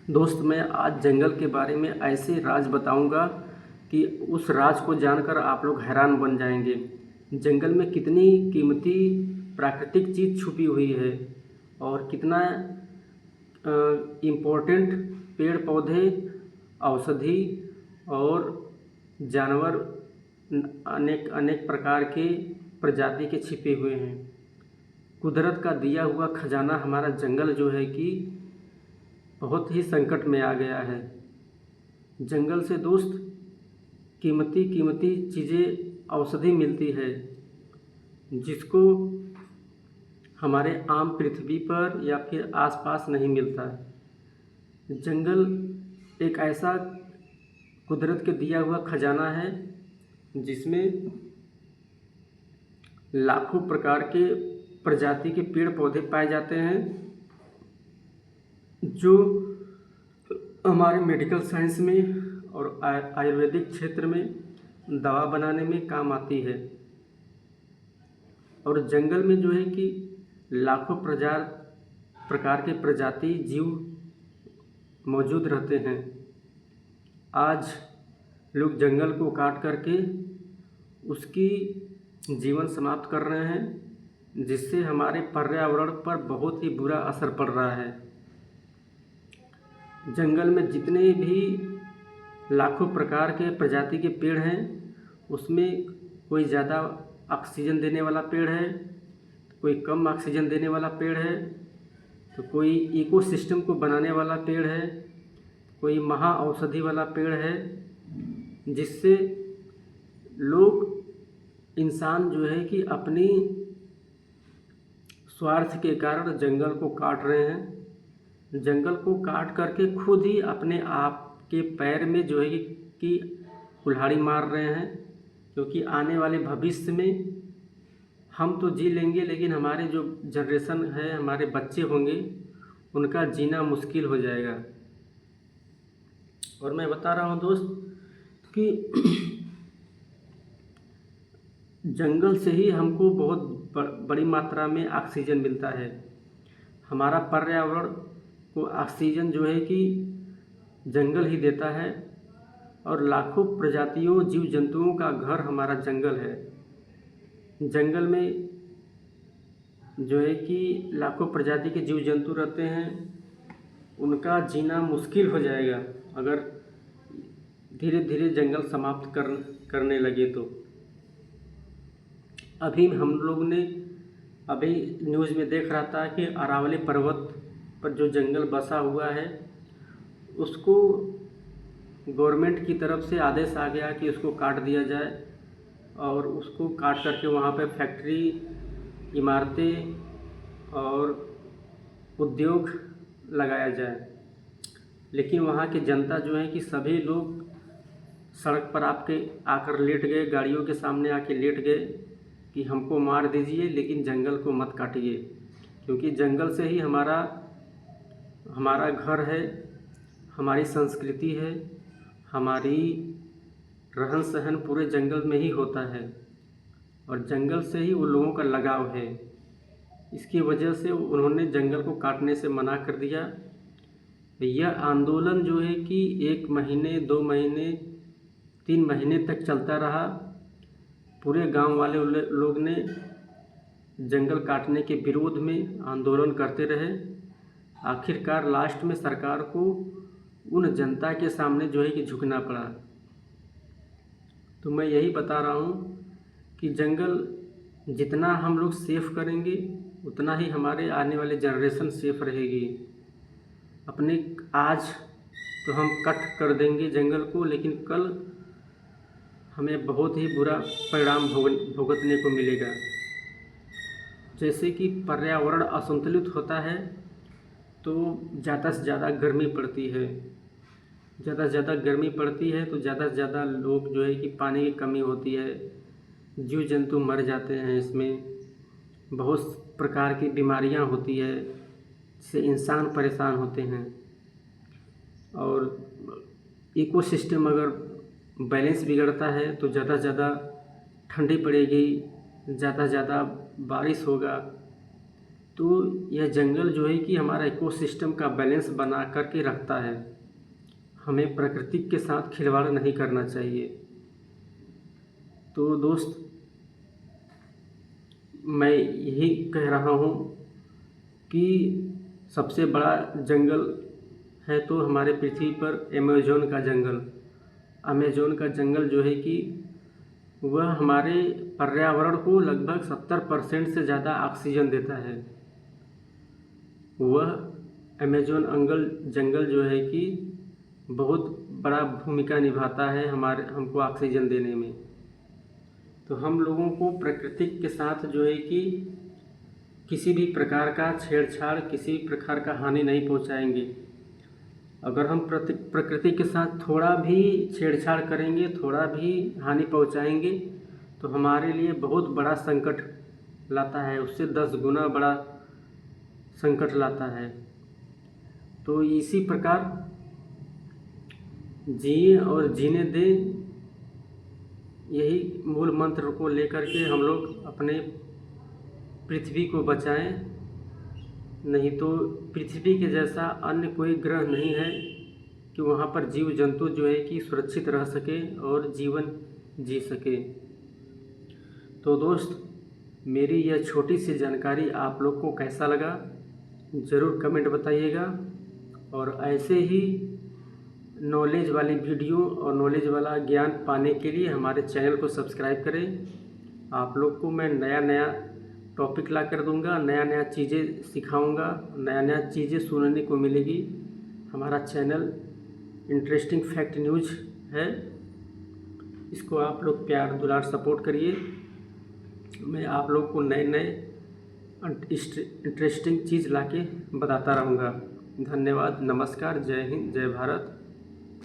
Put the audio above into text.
दोस्त, मैं आज जंगल के बारे में ऐसे राज बताऊंगा कि उस राज को जानकर आप लोग हैरान बन जाएंगे। जंगल में कितनी कीमती प्राकृतिक चीज़ छुपी हुई है और कितना इम्पोर्टेंट पेड़ पौधे, औषधि और जानवर अनेक अनेक प्रकार के प्रजाति के छिपे हुए हैं। कुदरत का दिया हुआ खजाना हमारा जंगल जो है कि बहुत ही संकट में आ गया है। जंगल से दोस्त कीमती कीमती चीज़ें, औषधि मिलती है जिसको हमारे आम पृथ्वी पर या फिर आसपास नहीं मिलता है। जंगल एक ऐसा कुदरत के दिया हुआ खजाना है जिसमें लाखों प्रकार के प्रजाति के पेड़ पौधे पाए जाते हैं जो हमारे मेडिकल साइंस में और आयुर्वेदिक क्षेत्र में दवा बनाने में काम आती है। और जंगल में जो है कि लाखों प्रकार के प्रजाति जीव मौजूद रहते हैं। आज लोग जंगल को काट करके उसकी जीवन समाप्त कर रहे हैं, जिससे हमारे पर्यावरण पर बहुत ही बुरा असर पड़ रहा है। जंगल में जितने भी लाखों प्रकार के प्रजाति के पेड़ हैं, उसमें कोई ज़्यादा ऑक्सीजन देने वाला पेड़ है, कोई कम ऑक्सीजन देने वाला पेड़ है, तो कोई इकोसिस्टम को बनाने वाला पेड़ है, कोई महा औषधि वाला पेड़ है, जिससे लोग इंसान जो है कि अपनी स्वार्थ के कारण जंगल को काट रहे हैं। जंगल को काट करके खुद ही अपने आप के पैर में जो है कि कुल्हाड़ी मार रहे हैं, क्योंकि आने वाले भविष्य में हम तो जी लेंगे, लेकिन हमारे जो जनरेशन है, हमारे बच्चे होंगे, उनका जीना मुश्किल हो जाएगा। और मैं बता रहा हूँ दोस्त कि जंगल से ही हमको बहुत बड़ी मात्रा में ऑक्सीजन मिलता है। हमारा पर्यावरण को ऑक्सीजन जो है कि जंगल ही देता है, और लाखों प्रजातियों जीव जंतुओं का घर हमारा जंगल है। जंगल में जो है कि लाखों प्रजाति के जीव जंतु रहते हैं, उनका जीना मुश्किल हो जाएगा अगर धीरे धीरे जंगल समाप्त करने लगे तो। अभी हम लोग ने अभी न्यूज़ में देख रहा था कि अरावली पर्वत पर जो जंगल बसा हुआ है, उसको गवर्नमेंट की तरफ से आदेश आ गया कि उसको काट दिया जाए, और उसको काट करके वहाँ पे फैक्ट्री, इमारतें और उद्योग लगाया जाए। लेकिन वहाँ की जनता जो है कि सभी लोग सड़क पर आकर लेट गए, गाड़ियों के सामने आके लेट गए कि हमको मार दीजिए लेकिन जंगल को मत काटिए, क्योंकि जंगल से ही हमारा घर है, हमारी संस्कृति है, हमारी रहन सहन पूरे जंगल में ही होता है, और जंगल से ही उन लोगों का लगाव है। इसकी वजह से उन्होंने जंगल को काटने से मना कर दिया। यह आंदोलन जो है कि 1 महीने, 2 महीने, 3 महीने तक चलता रहा। पूरे गांव वाले लोग ने जंगल काटने के विरोध में आंदोलन करते रहे। आखिरकार लास्ट में सरकार को उन जनता के सामने जो है कि झुकना पड़ा। तो मैं यही बता रहा हूँ कि जंगल जितना हम लोग सेफ करेंगे, उतना ही हमारे आने वाले जनरेशन सेफ रहेगी। अपने आज तो हम कट कर देंगे जंगल को, लेकिन कल हमें बहुत ही बुरा परिणाम भुगतने को मिलेगा। जैसे कि पर्यावरण असंतुलित होता है तो ज़्यादा से ज़्यादा गर्मी पड़ती है, ज़्यादा से ज़्यादा गर्मी पड़ती है तो ज़्यादा से ज़्यादा लोग जो है कि पानी की कमी होती है, जीव जंतु मर जाते हैं, इसमें बहुत प्रकार की बीमारियां होती है, जिससे इंसान परेशान होते हैं। और इकोसिस्टम अगर बैलेंस बिगड़ता है तो ज़्यादा से ज़्यादा ठंडी पड़ेगी, ज़्यादा से ज़्यादा बारिश होगा, तो यह जंगल जो है कि हमारा इकोसिस्टम का बैलेंस बना करके रखता है। हमें प्रकृति के साथ खिलवाड़ नहीं करना चाहिए। तो दोस्त, मैं यही कह रहा हूँ कि सबसे बड़ा जंगल है तो हमारे पृथ्वी पर अमेज़न का जंगल। अमेज़न का जंगल जो है कि वह हमारे पर्यावरण को लगभग 70% से ज़्यादा ऑक्सीजन देता है। वह अमेज़न जंगल जो है कि बहुत बड़ा भूमिका निभाता है हमको ऑक्सीजन देने में। तो हम लोगों को प्रकृति के साथ जो है कि किसी भी प्रकार का छेड़छाड़, किसी भी प्रकार का हानि नहीं पहुंचाएंगे। अगर हम प्रकृति के साथ थोड़ा भी छेड़छाड़ करेंगे, थोड़ा भी हानि पहुंचाएंगे, तो हमारे लिए बहुत बड़ा संकट लाता है, उससे 10 गुना बड़ा संकट लाता है। तो इसी प्रकार जिए और जीने दें, यही मूल मंत्र को लेकर के हम लोग अपने पृथ्वी को बचाएं। नहीं तो पृथ्वी के जैसा अन्य कोई ग्रह नहीं है कि वहाँ पर जीव जंतु जो है कि सुरक्षित रह सके और जीवन जी सके। तो दोस्त, मेरी यह छोटी सी जानकारी आप लोग को कैसा लगा ज़रूर कमेंट बताइएगा। और ऐसे ही नॉलेज वाली वीडियो और नॉलेज वाला ज्ञान पाने के लिए हमारे चैनल को सब्सक्राइब करें। आप लोग को मैं नया नया टॉपिक ला कर दूँगा, नया नया चीज़ें सिखाऊँगा, नया नया चीज़ें सुनने को मिलेगी। हमारा चैनल इंटरेस्टिंग फैक्ट न्यूज़ है, इसको आप लोग प्यार दुलार सपोर्ट करिए। मैं आप लोग को नए नए इंटरेस्टिंग चीज़ ला के बताता रहूँगा। धन्यवाद, नमस्कार, जय हिंद, जय भारत।